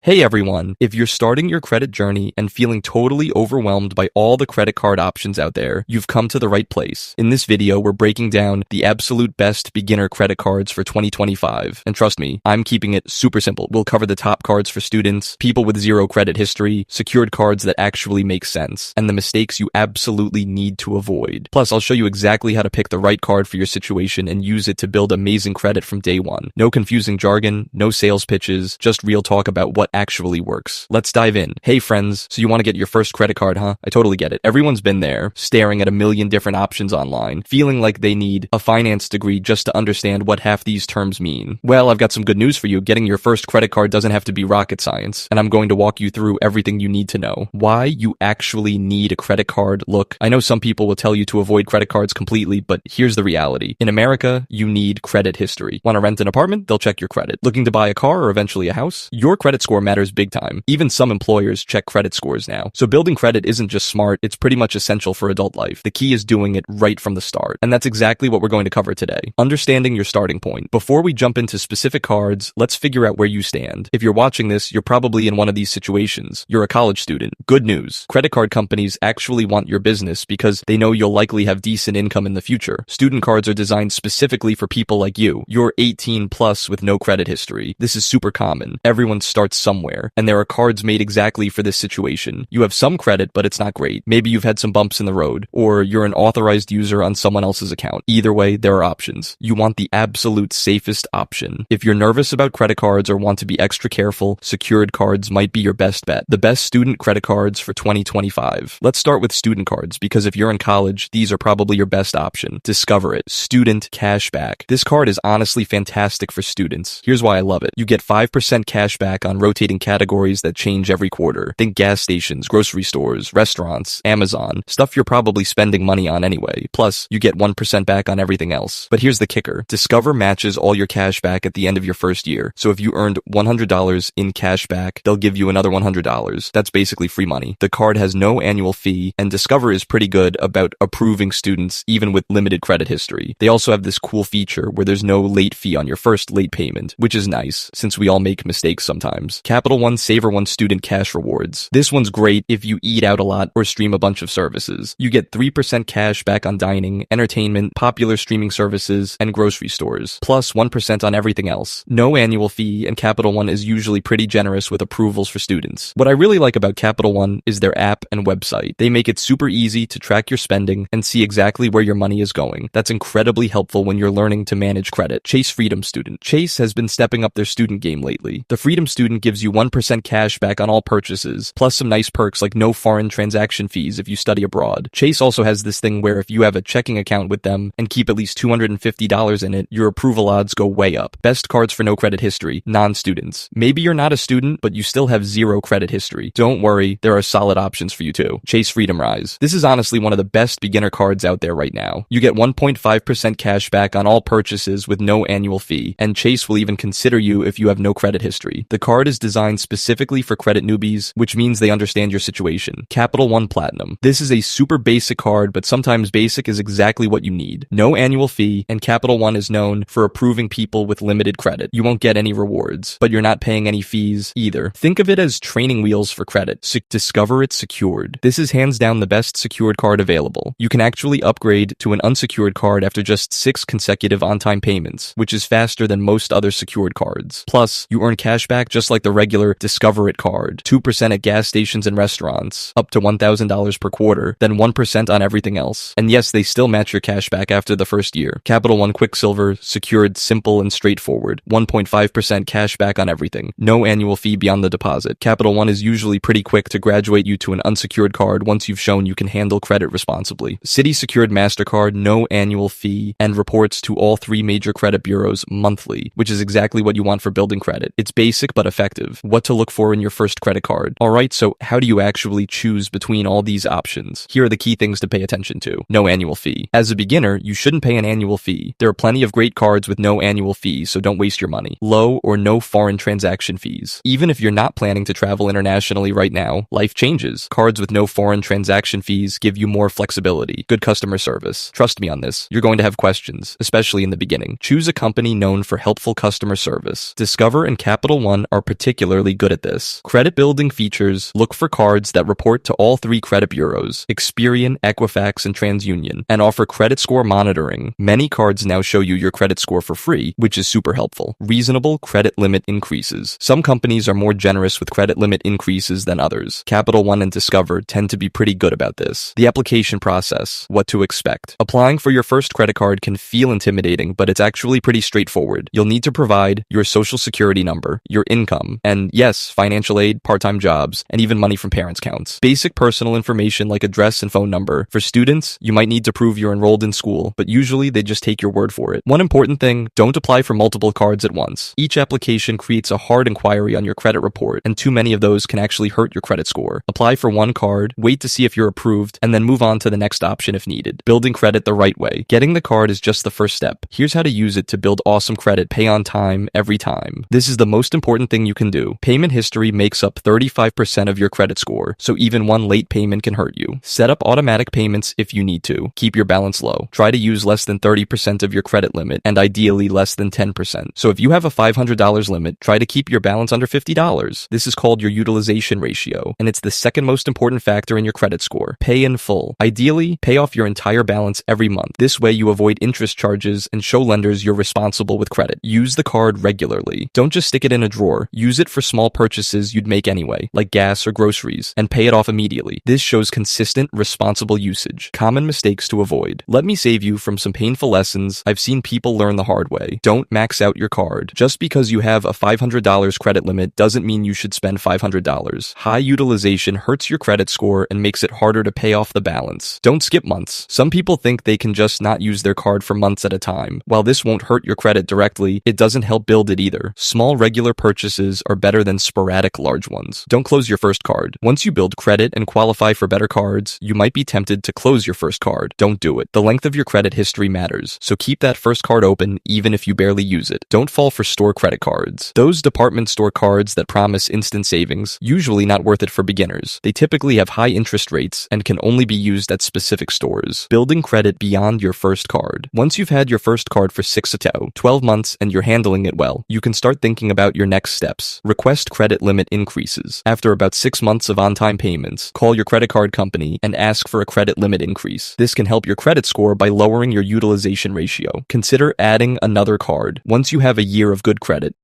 Hey everyone, if you're starting your credit journey and feeling totally overwhelmed by all the credit card options out there, you've come to the right place. In this video, we're breaking down the absolute best beginner credit cards for 2025. And trust me, I'm keeping it super simple. We'll cover the top cards for students, people with zero credit history, secured cards that actually make sense, and the mistakes you absolutely need to avoid. Plus, I'll show you exactly how to pick the right card for your situation and use it to build amazing credit from day one. No confusing jargon, no sales pitches, just real talk about what actually works. Let's dive in. Hey friends, so you want to get your first credit card, huh? I totally get it. Everyone's been there, staring at a million different options online, feeling like they need a finance degree just to understand what half these terms mean. Well, I've got some good news for you. Getting your first credit card doesn't have to be rocket science, and I'm going to walk you through everything you need to know. Why you actually need a credit card. Look, I know some people will tell you to avoid credit cards completely, but here's the reality. In America, you need credit history. Want to rent an apartment? They'll check your credit. Looking to buy a car or eventually a house? Your credit score matters big time. Even some employers check credit scores now. So building credit isn't just smart, it's pretty much essential for adult life. The key is doing it right from the start. And that's exactly what we're going to cover today. Understanding your starting point. Before we jump into specific cards, let's figure out where you stand. If you're watching this, you're probably in one of these situations. You're a college student. Good news. Credit card companies actually want your business because they know you'll likely have decent income in the future. Student cards are designed specifically for people like you. You're 18 plus with no credit history. This is super common. Everyone starts somewhere, and there are cards made exactly for this situation. You have some credit, but it's not great. Maybe you've had some bumps in the road, or you're an authorized user on someone else's account. Either way, there are options. You want the absolute safest option. If you're nervous about credit cards or want to be extra careful, secured cards might be your best bet. The best student credit cards for 2025. Let's start with student cards, because if you're in college, these are probably your best option. Discover it. Student Cashback. This card is honestly fantastic for students. Here's why I love it. You get 5% cash back on rotating categories that change every quarter. Think gas stations, grocery stores, restaurants, Amazon, stuff you're probably spending money on anyway. Plus, you get 1% back on everything else. But here's the kicker. Discover matches all your cash back at the end of your first year. So if you earned $100 in cash back, they'll give you another $100. That's basically free money. The card has no annual fee, and Discover is pretty good about approving students even with limited credit history. They also have this cool feature where there's no late fee on your first late payment, which is nice since we all make mistakes sometimes. Capital One Saver One Student Cash Rewards. This one's great if you eat out a lot or stream a bunch of services. You get 3% cash back on dining, entertainment, popular streaming services, and grocery stores, plus 1% on everything else. No annual fee, and Capital One is usually pretty generous with approvals for students. What I really like about Capital One is their app and website. They make it super easy to track your spending and see exactly where your money is going. That's incredibly helpful when you're learning to manage credit. Chase Freedom Student. Chase has been stepping up their student game lately. The Freedom Student gives you 1% cash back on all purchases, plus some nice perks like no foreign transaction fees if you study abroad. Chase also has this thing where if you have a checking account with them and keep at least $250 in it, your approval odds go way up. Best cards for no credit history, non-students. Maybe you're not a student, but you still have zero credit history. Don't worry, there are solid options for you too. Chase Freedom Rise. This is honestly one of the best beginner cards out there right now. You get 1.5% cash back on all purchases with no annual fee, and Chase will even consider you if you have no credit history. The card is designed specifically for credit newbies, which means they understand your situation. Capital One Platinum. This is a super basic card, but sometimes basic is exactly what you need. No annual fee, and Capital One is known for approving people with limited credit. You won't get any rewards, but you're not paying any fees either. Think of it as training wheels for credit. Discover it secured. This is hands down the best secured card available. You can actually upgrade to an unsecured card after just 6 consecutive on-time payments, which is faster than most other secured cards. Plus, you earn cash back just like the regular Discover It card. 2% at gas stations and restaurants, up to $1,000 per quarter, then 1% on everything else. And yes, they still match your cash back after the first year. Capital One Quicksilver, secured, simple, and straightforward. 1.5% cash back on everything. No annual fee beyond the deposit. Capital One is usually pretty quick to graduate you to an unsecured card once you've shown you can handle credit responsibly. Citi Secured MasterCard, no annual fee, and reports to all 3 major credit bureaus monthly, which is exactly what you want for building credit. It's basic but effective. What to look for in your first credit card. Alright, so how do you actually choose between all these options? Here are the key things to pay attention to. No annual fee. As a beginner, you shouldn't pay an annual fee. There are plenty of great cards with no annual fees, so don't waste your money. Low or no foreign transaction fees. Even if you're not planning to travel internationally right now, life changes. Cards with no foreign transaction fees give you more flexibility. Good customer service. Trust me on this. You're going to have questions, especially in the beginning. Choose a company known for helpful customer service. Discover and Capital One are particularly particularly good at this. Credit building features: look for cards that report to all three credit bureaus, Experian, Equifax, and TransUnion, and offer credit score monitoring. Many cards now show you your credit score for free, which is super helpful. Reasonable credit limit increases. Some companies are more generous with credit limit increases than others. Capital One and Discover tend to be pretty good about this. The application process: what to expect. Applying for your first credit card can feel intimidating, but it's actually pretty straightforward. You'll need to provide your social security number, your income, and yes, financial aid, part-time jobs, and even money from parents counts. Basic personal information like address and phone number. For students, you might need to prove you're enrolled in school, but usually they just take your word for it. One important thing: don't apply for multiple cards at once. Each application creates a hard inquiry on your credit report, and too many of those can actually hurt your credit score. Apply for one card, wait to see if you're approved, and then move on to the next option if needed. Building credit the right way. Getting the card is just the first step. Here's how to use it to build awesome credit: pay on time, every time. This is the most important thing you can do. Payment history makes up 35% of your credit score, so even one late payment can hurt you. Set up automatic payments if you need to. Keep your balance low. Try to use less than 30% of your credit limit, and ideally less than 10%. So if you have a $500 limit, try to keep your balance under $50. This is called your utilization ratio, and it's the second most important factor in your credit score. Pay in full. Ideally, pay off your entire balance every month. This way you avoid interest charges and show lenders you're responsible with credit. Use the card regularly. Don't just stick it in a drawer. Use it for small purchases you'd make anyway, like gas or groceries, and pay it off immediately. This shows consistent, responsible usage. Common mistakes to avoid. Let me save you from some painful lessons I've seen people learn the hard way. Don't max out your card. Just because you have a $500 credit limit doesn't mean you should spend $500. High utilization hurts your credit score and makes it harder to pay off the balance. Don't skip months. Some people think they can just not use their card for months at a time. While this won't hurt your credit directly, it doesn't help build it either. Small regular purchases are better than sporadic large ones. Don't close your first card. Once you build credit and qualify for better cards, you might be tempted to close your first card. Don't do it. The length of your credit history matters, so keep that first card open even if you barely use it. Don't fall for store credit cards. Those department store cards that promise instant savings, usually not worth it for beginners. They typically have high interest rates and can only be used at specific stores. Building credit beyond your first card. Once you've had your first card for 6 to 12 months and you're handling it well, you can start thinking about your next steps. Request credit limit increases. After about 6 months of on-time payments, call your credit card company and ask for a credit limit increase. This can help your credit score by lowering your utilization ratio. Consider adding another card. Once you have a year of good credit,